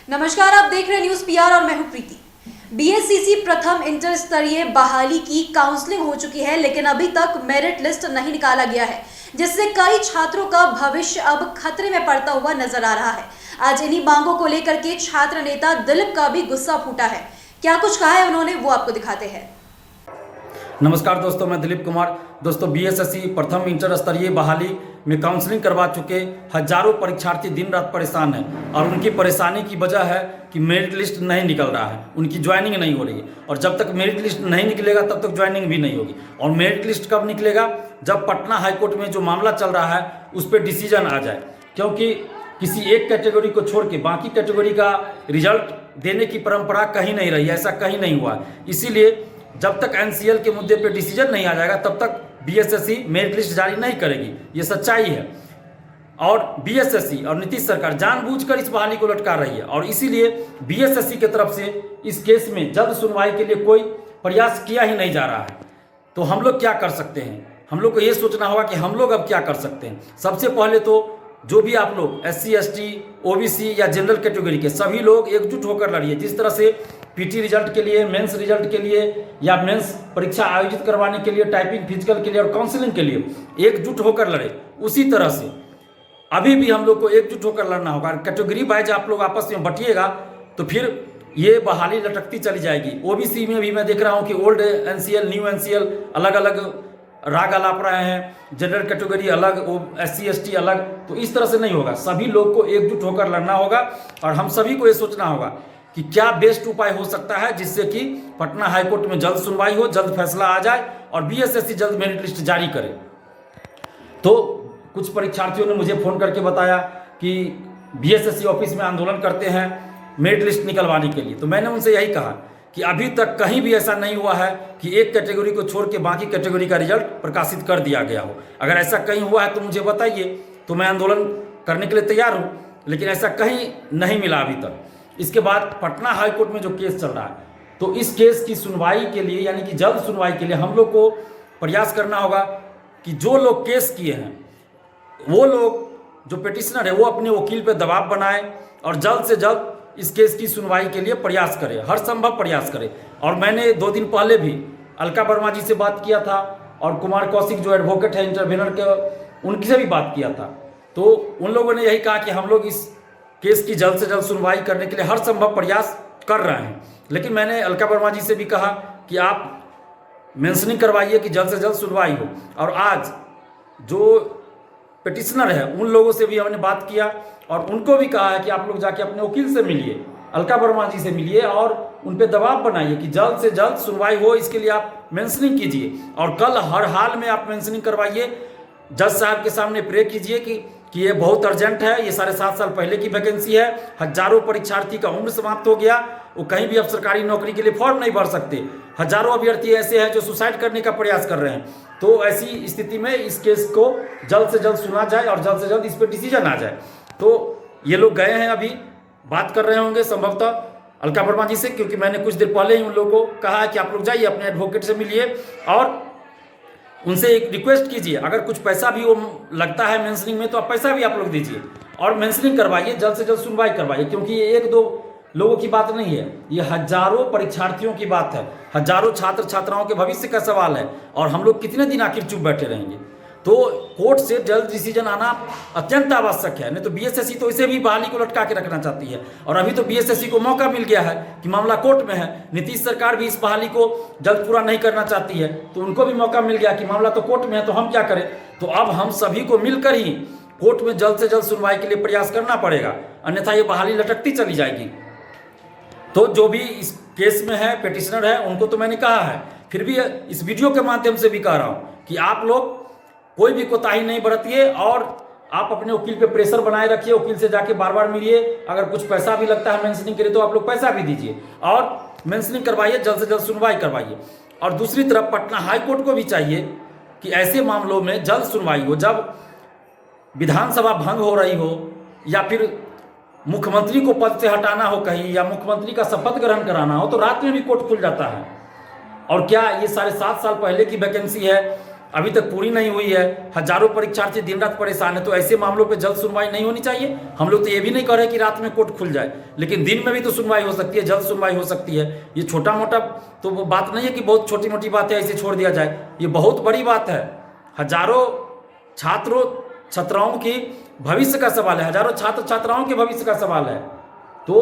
नमस्कार, आप देख रहे हैं न्यूज पीआर और मैं हूं प्रीति। बीएससीसी प्रथम इंटर स्तरीय बहाली की काउंसलिंग हो चुकी है, लेकिन अभी तक मेरिट लिस्ट नहीं निकाला गया है, जिससे कई छात्रों का भविष्य अब खतरे में पड़ता हुआ नजर आ रहा है। आज इन्हीं मांगों को लेकर के छात्र नेता दिलीप का भी गुस्सा फूटा है। क्या कुछ कहा है उन्होंने, वो आपको दिखाते हैं। नमस्कार दोस्तों, मैं दिलीप कुमार। दोस्तों, बीएसएससी प्रथम इंटर स्तरीय बहाली में काउंसलिंग करवा चुके हजारों परीक्षार्थी दिन रात परेशान हैं और उनकी परेशानी की वजह है कि मेरिट लिस्ट नहीं निकल रहा है, उनकी ज्वाइनिंग नहीं हो रही है। और जब तक मेरिट लिस्ट नहीं निकलेगा तब तक ज्वाइनिंग भी नहीं होगी। और मेरिट लिस्ट कब निकलेगा? जब पटना हाईकोर्ट में जो मामला चल रहा है उस पर डिसीजन आ जाए, क्योंकि किसी एक कैटेगरी को छोड़ के बाकी कैटेगरी का रिजल्ट देने की परंपरा कहीं नहीं रही है, ऐसा कहीं नहीं हुआ। इसीलिए जब तक एनसीएल के मुद्दे पे डिसीजन नहीं आ जाएगा तब तक बीएसएससी मेरिट लिस्ट जारी नहीं करेगी, ये सच्चाई है। और बीएसएससी और नीतीश सरकार जानबूझकर इस बहाली को लटका रही है और इसीलिए बीएसएससी की तरफ से इस केस में जल्द सुनवाई के लिए कोई प्रयास किया ही नहीं जा रहा है। तो हम लोग क्या कर सकते हैं? हम लोग को ये सोचना होगा कि हम लोग अब क्या कर सकते हैं। सबसे पहले तो जो भी आप लोग एससी, एसटी, ओबीसी या जनरल कैटेगरी के सभी लोग एकजुट होकर लड़िए। जिस तरह से पीटी रिजल्ट के लिए, मेंस रिजल्ट के लिए या मेंस परीक्षा आयोजित करवाने के लिए, टाइपिंग, फिजिकल के लिए और काउंसलिंग के लिए एकजुट होकर लड़े, उसी तरह से अभी भी हम लोग को एकजुट होकर लड़ना होगा। कैटेगरी वाइज आप लोग आपस में बटिएगा तो फिर ये बहाली लटकती चली जाएगी। ओबीसी में भी मैं देख रहा हूँ कि ओल्ड एनसीएल, न्यू एनसीएल अलग अलग राग अलाप रहे हैं, जनरल कैटेगरी अलग, एससी एसटी अलग। तो इस तरह से नहीं होगा, सभी लोग को एकजुट होकर लड़ना होगा और हम सभी को ये सोचना होगा कि क्या बेस्ट उपाय हो सकता है जिससे कि पटना हाईकोर्ट में जल्द सुनवाई हो, जल्द फैसला आ जाए और बीएसएससी जल्द मेरिट लिस्ट जारी करे। तो कुछ परीक्षार्थियों ने मुझे फोन करके बताया कि बीएसएससी ऑफिस में आंदोलन करते हैं मेरिट लिस्ट निकलवाने के लिए। तो मैंने उनसे यही कहा कि अभी तक कहीं भी ऐसा नहीं हुआ है कि एक कैटेगरी को छोड़ के बाकी कैटेगरी का रिजल्ट प्रकाशित कर दिया गया हो। अगर ऐसा कहीं हुआ है तो मुझे बताइए, तो मैं आंदोलन करने के लिए तैयार हूँ, लेकिन ऐसा कहीं नहीं मिला अभी तक। इसके बाद पटना हाईकोर्ट में जो केस चल रहा है, तो इस केस की सुनवाई के लिए, यानी कि जल्द सुनवाई के लिए हम लोग को प्रयास करना होगा कि जो लोग केस किए हैं वो लोग, जो पिटिशनर है, वो अपने वकील पर दबाव बनाए और जल्द से जल्द इस केस की सुनवाई के लिए प्रयास करें, हर संभव प्रयास करें। और मैंने 2 दिन पहले भी अलका वर्मा जी से बात किया था और कुमार कौशिक जो एडवोकेट है इंटरवेनर के, उनकी से भी बात किया था। तो उन लोगों ने यही कहा कि हम लोग इस केस की जल्द से जल्द सुनवाई करने के लिए हर संभव प्रयास कर रहे हैं। लेकिन मैंने अलका वर्मा जी से भी कहा कि आप मेंशनिंग करवाइए कि जल्द से जल्द सुनवाई हो। और आज जो पिटिशनर है उन लोगों से भी हमने बात किया और उनको भी कहा है कि आप लोग जाके अपने वकील से मिलिए, अलका वर्मा जी से मिलिए और उन पे दबाव बनाइए कि जल्द से जल्द सुनवाई हो। इसके लिए आप मेंशनिंग कीजिए और कल हर हाल में आप मेंशनिंग करवाइए, जज साहब के सामने प्रे कीजिए कि ये बहुत अर्जेंट है, ये 7.5 साल पहले की वैकेंसी है, हजारों परीक्षार्थी का उम्र समाप्त हो गया, वो कहीं भी अब सरकारी नौकरी के लिए फॉर्म नहीं भर सकते। हजारों अभ्यर्थी ऐसे हैं जो सुसाइड करने का प्रयास कर रहे हैं। तो ऐसी स्थिति में इस केस को जल्द से जल्द सुना जाए और जल्द से जल्द इस पर डिसीजन आ जाए। तो ये लोग गए हैं, अभी बात कर रहे होंगे संभवतः अलका वर्मा जी से, क्योंकि मैंने कुछ देर पहले ही उन लोगों को कहा कि आप लोग जाइए अपने एडवोकेट से मिलिए और उनसे एक रिक्वेस्ट कीजिए। अगर कुछ पैसा भी वो लगता है मेंशनिंग में तो आप पैसा भी आप लोग दीजिए और मेंशनिंग करवाइए, जल्द से जल्द सुनवाई करवाइए, क्योंकि ये 1-2 लोगों की बात नहीं है, ये हजारों परीक्षार्थियों की बात है, हजारों छात्र छात्राओं के भविष्य का सवाल है। और हम लोग कितने दिन आखिर चुप बैठे रहेंगे? तो कोर्ट से जल्द डिसीजन आना अत्यंत आवश्यक है, नहीं तो बीएसएससी तो इसे भी बहाली को लटका के रखना चाहती है। और अभी तो बीएसएससी को मौका मिल गया है कि मामला कोर्ट में है, नीतीश सरकार भी इस बहाली को जल्द पूरा नहीं करना चाहती है, तो उनको भी मौका मिल गया कि मामला तो कोर्ट में है, तो हम क्या करें? तो अब हम सभी को मिलकर ही कोर्ट में जल्द से जल्द सुनवाई के लिए प्रयास करना पड़ेगा, अन्यथा ये बहाली लटकती चली जाएगी। तो जो भी इस केस में है, पिटिशनर है, उनको तो मैंने कहा है, फिर भी इस वीडियो के माध्यम से भी कह रहा हूँ कि आप लोग कोई भी कोताही नहीं बरतिए और आप अपने वकील पे प्रेशर बनाए रखिए, वकील से जाके बार बार मिलिए। अगर कुछ पैसा भी लगता है मेंशनिंग के लिए तो आप लोग पैसा भी दीजिए और मेंशनिंग करवाइए, जल्द से जल्द सुनवाई करवाइए। और दूसरी तरफ पटना हाईकोर्ट को भी चाहिए कि ऐसे मामलों में जल्द सुनवाई हो, जब विधानसभा भंग हो रही हो या फिर मुख्यमंत्री को पद से हटाना हो कहीं या मुख्यमंत्री का शपथ ग्रहण कराना हो, तो रात में भी कोर्ट खुल जाता है। और क्या ये 7.5 साल पहले की वैकेंसी है अभी तक पूरी नहीं हुई है, हजारों परीक्षार्थी दिन रात परेशान है। तो ऐसे मामलों पे जल्द सुनवाई नहीं होनी चाहिए। हम लोग तो ये भी नहीं कह रहे कि रात में कोर्ट खुल जाए, लेकिन दिन में भी तो सुनवाई हो सकती है, जल्द सुनवाई हो सकती है। ये छोटा मोटा तो वो बात नहीं है कि बहुत छोटी मोटी बातें ऐसे छोड़ दिया जाए, ये बहुत बड़ी बात है। हजारों छात्रों छात्राओं की भविष्य का सवाल है, हजारों छात्र छात्राओं के भविष्य का सवाल है। तो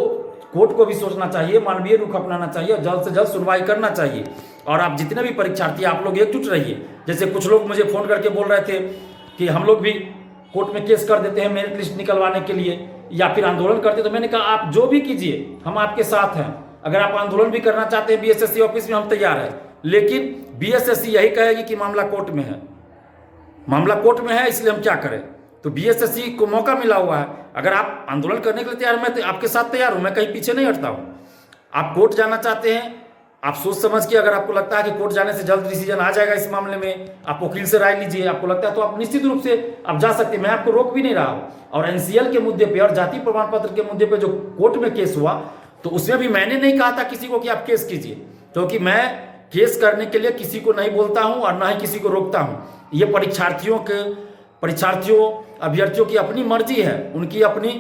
कोर्ट को भी सोचना चाहिए, मानवीय रुख अपनाना चाहिए और जल्द से जल्द सुनवाई करना चाहिए। और आप जितने भी परीक्षार्थी आप लोग एकजुट रहिए। जैसे कुछ लोग मुझे फ़ोन करके बोल रहे थे कि हम लोग भी कोर्ट में केस कर देते हैं मेरिट लिस्ट निकलवाने के लिए या फिर आंदोलन करते। तो मैंने कहा आप जो भी कीजिए, हम आपके साथ हैं। अगर आप आंदोलन भी करना चाहते हैं बीएसएससी ऑफिस में, हम तैयार हैं। लेकिन बीएसएससी यही कहेगी कि मामला कोर्ट में है, मामला कोर्ट में है, इसलिए हम क्या करें। तो बीएसएससी को मौका मिला हुआ है। अगर आप आंदोलन करने के लिए तैयार, मैं आपके साथ तैयार हूं, मैं कहीं पीछे नहीं हटता हूं। आप कोर्ट जाना चाहते हैं, आप सोच समझ के, अगर आपको लगता है कि कोर्ट जाने से जल्द डिसीजन आ जाएगा इस मामले में, आप वकील से राय लीजिए। आपको लगता है तो आप निश्चित रूप से आप जा सकते हैं, मैं आपको रोक भी नहीं रहा हूं। और एनसीएल के मुद्दे पे और जाति प्रमाण पत्र के मुद्दे पे जो कोर्ट में केस हुआ, तो उसमें भी मैंने नहीं कहा था किसी को कि आप केस कीजिए, क्योंकि मैं केस करने के लिए किसी को नहीं बोलता हूं और ना ही किसी को रोकता हूं। ये परीक्षार्थियों अभ्यर्थियों की अपनी मर्जी है, उनकी अपनी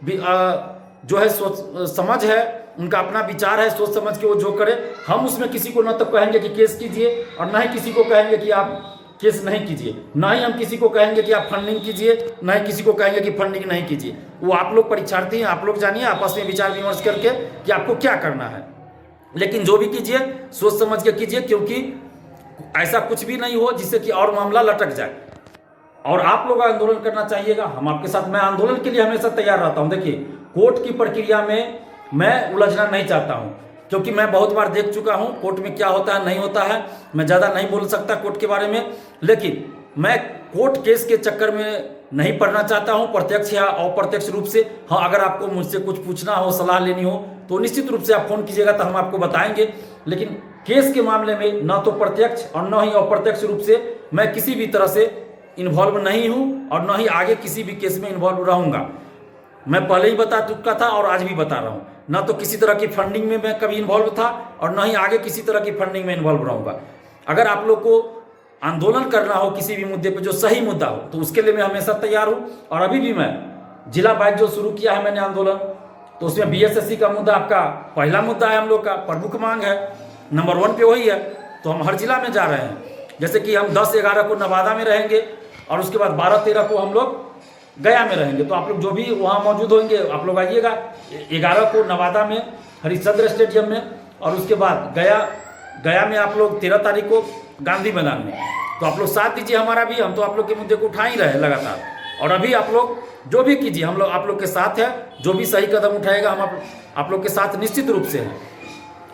जो है सोच समझ है, उनका अपना विचार है, सोच समझ के वो जो करे। हम उसमें किसी को न तो कहेंगे कि केस कीजिए और ना ही किसी को कहेंगे कि आप केस नहीं कीजिए, ना ही हम किसी को कहेंगे कि आप फंडिंग कीजिए, ना ही किसी को कहेंगे कि फंडिंग नहीं कीजिए। वो आप लोग परीक्षार्थी हैं, आप लोग जानिए आपस में विचार विमर्श करके कि आपको क्या करना है। लेकिन जो भी कीजिए सोच समझ के कीजिए, क्योंकि ऐसा कुछ भी नहीं हो जिससे कि और मामला लटक जाए। और आप लोग आंदोलन करना चाहिएगा, हम आपके साथ, मैं आंदोलन के लिए हमेशा तैयार रहता हूं। देखिए, कोर्ट की प्रक्रिया में मैं उलझना नहीं चाहता हूं, क्योंकि मैं बहुत बार देख चुका हूं कोर्ट में क्या होता है नहीं होता है। मैं ज़्यादा नहीं बोल सकता कोर्ट के बारे में, लेकिन मैं कोर्ट केस के चक्कर में नहीं पड़ना चाहता हूं, प्रत्यक्ष या अप्रत्यक्ष रूप से। हाँ, अगर आपको मुझसे कुछ पूछना हो, सलाह लेनी हो, तो निश्चित रूप से आप फोन कीजिएगा, तो हम आपको बताएंगे। लेकिन केस के मामले में न तो प्रत्यक्ष और न ही अप्रत्यक्ष रूप से मैं किसी भी तरह से इन्वॉल्व नहीं हूं और न ही आगे किसी भी केस में इन्वॉल्व रहूंगा। मैं पहले ही बता चुका था और आज भी बता रहा हूं, ना तो किसी तरह की फंडिंग में मैं कभी इन्वॉल्व था और ना ही आगे किसी तरह की फंडिंग में इन्वॉल्व रहूंगा। अगर आप लोग को आंदोलन करना हो किसी भी मुद्दे पे जो सही मुद्दा हो, तो उसके लिए मैं हमेशा तैयार हूं। और अभी भी मैं जिला वाइज जो शुरू किया है मैंने आंदोलन, तो उसमें बीएसएससी का मुद्दा आपका पहला मुद्दा है, हम लोग का प्रमुख मांग है, नंबर 1 पे वही है। तो हम हर जिला में जा रहे हैं, जैसे कि हम 10-11 को नवादा में रहेंगे और उसके बाद 12-13 को हम लोग गया में रहेंगे। तो आप लोग जो भी वहाँ मौजूद होंगे आप लोग आइएगा। 11 को नवादा में हरिश्चंद्र स्टेडियम में, और उसके बाद गया में आप लोग 13 तारीख को गांधी मैदान में। तो आप लोग साथ दीजिए हमारा भी, हम तो आप लोग के मुद्दे को उठा ही रहे लगातार। और अभी आप लोग जो भी कीजिए, हम लोग आप लोग के साथ है। जो भी सही कदम उठाएगा हम आप लोग के साथ निश्चित रूप से हैं।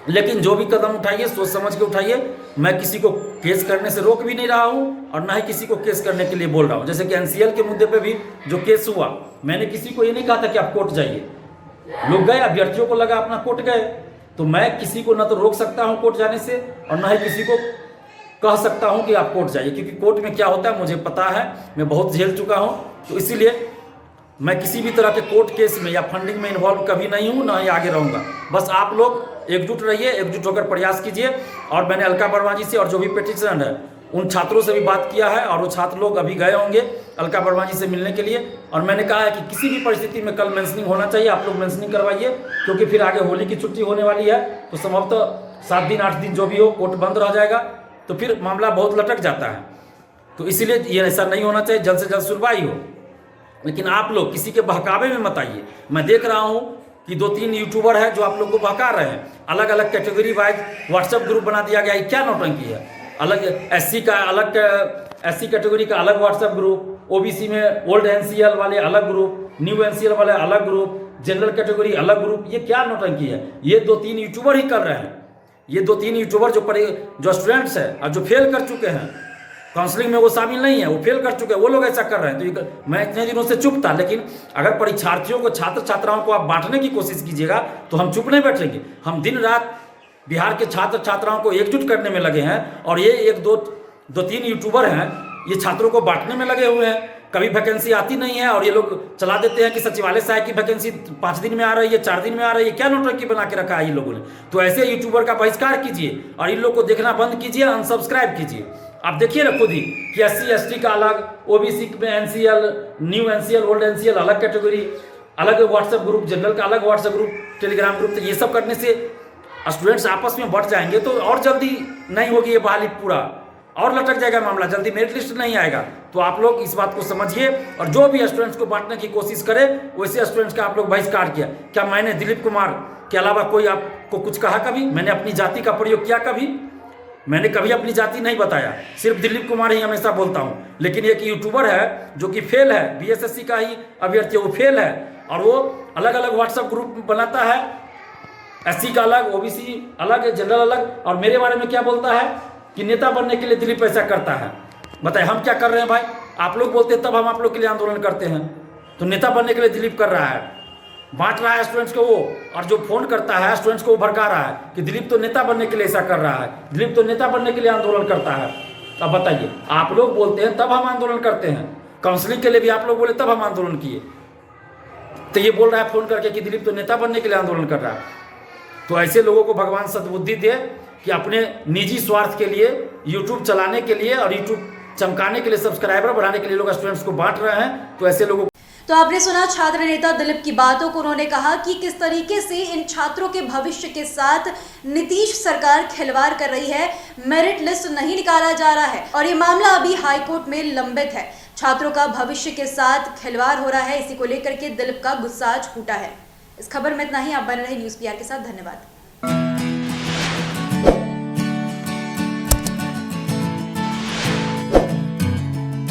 लेकिन जो भी कदम उठाइए सोच समझ के उठाइए। मैं किसी को केस करने से रोक भी नहीं रहा हूं और ना ही किसी को केस करने के लिए बोल रहा हूं। जैसे कि एनसीएल के मुद्दे पे भी जो केस हुआ, मैंने किसी को ये नहीं कहा था कि आप कोर्ट जाइए। लोग गए, अभ्यर्थियों को लगा अपना कोर्ट गए। तो मैं किसी को ना तो रोक सकता हूं कोर्ट जाने से और ना ही किसी को कह सकता हूं कि आप कोर्ट जाइए, क्योंकि कोर्ट में क्या होता है मुझे पता है, मैं बहुत झेल चुका हूं। तो इसीलिए मैं किसी भी तरह के कोर्ट केस में या फंडिंग में इन्वॉल्व कभी नहीं हूं, ना ही आगे रहूंगा। बस आप लोग एकजुट रहिए, एकजुट होकर प्रयास कीजिए। और मैंने अलका वर्मा जी से और जो भी पिटीशन है उन छात्रों से भी बात किया है, और वो छात्र लोग अभी गए होंगे अलका वर्मा जी से मिलने के लिए। और मैंने कहा है कि किसी भी परिस्थिति में कल मेंशनिंग होना चाहिए, आप लोग मेंशनिंग करवाइए, क्योंकि फिर आगे होली की छुट्टी होने वाली है। तो संभवतः 7 दिन 8 दिन जो भी हो कोर्ट बंद रह जाएगा, तो फिर मामला बहुत लटक जाता है। तो इसीलिए ये ऐसा नहीं होना चाहिए, जल्द से जल्द सुनवाई हो। लेकिन आप लोग किसी के बहकावे में मत आइए। मैं देख रहा हूं कि 2-3 यूट्यूबर है जो आप लोग को बहका रहे हैं। अलग अलग कैटेगरी वाइज व्हाट्सएप ग्रुप बना दिया गया है, क्या नौटंकी है। अलग एससी का अलग, एससी कैटेगरी का अलग व्हाट्सएप ग्रुप, ओबीसी में ओल्ड एनसीएल वाले अलग ग्रुप, न्यू एनसीएल वाले अलग ग्रुप, जनरल कैटेगरी अलग ग्रुप। ये क्या नौटंकी है। ये 2-3 यूट्यूबर ही कर रहे हैं। ये 2-3 यूट्यूबर जो स्टूडेंट्स हैं और जो फेल कर चुके हैं, काउंसलिंग में वो शामिल नहीं है, वो फेल कर चुके हैं, वो लोग ऐसा कर रहे हैं। तो मैं इतने दिनों से चुप था, लेकिन अगर परीक्षार्थियों को, छात्र छात्राओं को आप बांटने की कोशिश कीजिएगा तो हम चुप नहीं बैठेंगे। हम दिन रात बिहार के छात्र छात्राओं को एकजुट करने में लगे हैं। और ये 1-2-3 यूट्यूबर हैं, ये छात्रों को बांटने में लगे हुए हैं। कभी वैकेंसी आती नहीं है और ये लोग चला देते हैं कि सचिवालय सहायक की वैकेंसी 5 दिन में आ रही है, 4 दिन में आ रही है। क्या नौटंकी बना के रखा है इन लोगों ने। तो ऐसे यूट्यूबर का बहिष्कार कीजिए और इन लोग को देखना बंद कीजिए, अनसब्सक्राइब कीजिए। आप देखिए ना खुद ही कि SC ST का अलग, OBC में NCL, new NCL, old NCL अलग कैटेगरी, अलग व्हाट्सएप ग्रुप, जनरल का अलग व्हाट्सएप ग्रुप, टेलीग्राम ग्रुप। तो ये सब करने से स्टूडेंट्स आपस में बढ़ जाएंगे तो और जल्दी नहीं होगी ये बहाली, पूरा और लटक जाएगा मामला, जल्दी मेरिट लिस्ट नहीं आएगा। तो आप लोग इस बात को समझिए और जो भी स्टूडेंट्स को बांटने की कोशिश करे वैसे स्टूडेंट्स का आप लोग बहिष्कार किया। क्या मैंने दिलीप कुमार के अलावा कोई आपको कुछ कहा कभी? मैंने अपनी जाति का प्रयोग किया कभी? मैंने कभी अपनी जाति नहीं बताया, सिर्फ दिलीप कुमार ही हमेशा बोलता हूँ। लेकिन एक यूट्यूबर है जो कि फेल है, BSSC का ही अभ्यर्थी, वो फेल है और वो अलग अलग व्हाट्सएप ग्रुप बनाता है, SC का अलग, OBC अलग, जनरल अलग, और मेरे बारे में क्या बोलता है कि नेता बनने के लिए दिलीप ऐसा करता है। बताइए हम क्या कर रहे हैं भाई? आप लोग बोलते हैं तब हम आप लोग के लिए आंदोलन करते हैं। तो नेता बनने के लिए दिलीप कर रहा है, बांट रहा है स्टूडेंट्स को वो, और जो फोन करता है स्टूडेंट्स को वो भड़का रहा है कि दिलीप तो नेता बनने के लिए ऐसा कर रहा है, दिलीप तो नेता बनने के लिए आंदोलन करता है। अब बताइए, आप लोग बोलते हैं तब हम आंदोलन करते हैं, काउंसलिंग के लिए भी आप लोग बोले तब हम आंदोलन किए, तो ये बोल रहा है फोन करके कि दिलीप तो नेता बनने के लिए आंदोलन कर रहा है। तो ऐसे लोगों को भगवान सद्बुद्धि दे कि अपने निजी स्वार्थ के लिए, यूट्यूब चलाने के लिए और यूट्यूब चमकाने के लिए, सब्सक्राइबर बढ़ाने के लिए लोग स्टूडेंट्स को बांट रहे हैं। तो ऐसे लोगों तो आपने सुना छात्र नेता दिलीप की बातों को। उन्होंने कहा कि किस तरीके से इन छात्रों के भविष्य के साथ नीतीश सरकार खिलवाड़ कर रही है, मेरिट लिस्ट नहीं निकाला जा रहा है और ये मामला अभी हाईकोर्ट में लंबित है। छात्रों का भविष्य के साथ खिलवाड़ हो रहा है, इसी को लेकर के दिलीप का गुस्सा आज फूटा है। इस खबर में इतना ही। आप बने रहे न्यूज़ PR के साथ। धन्यवाद।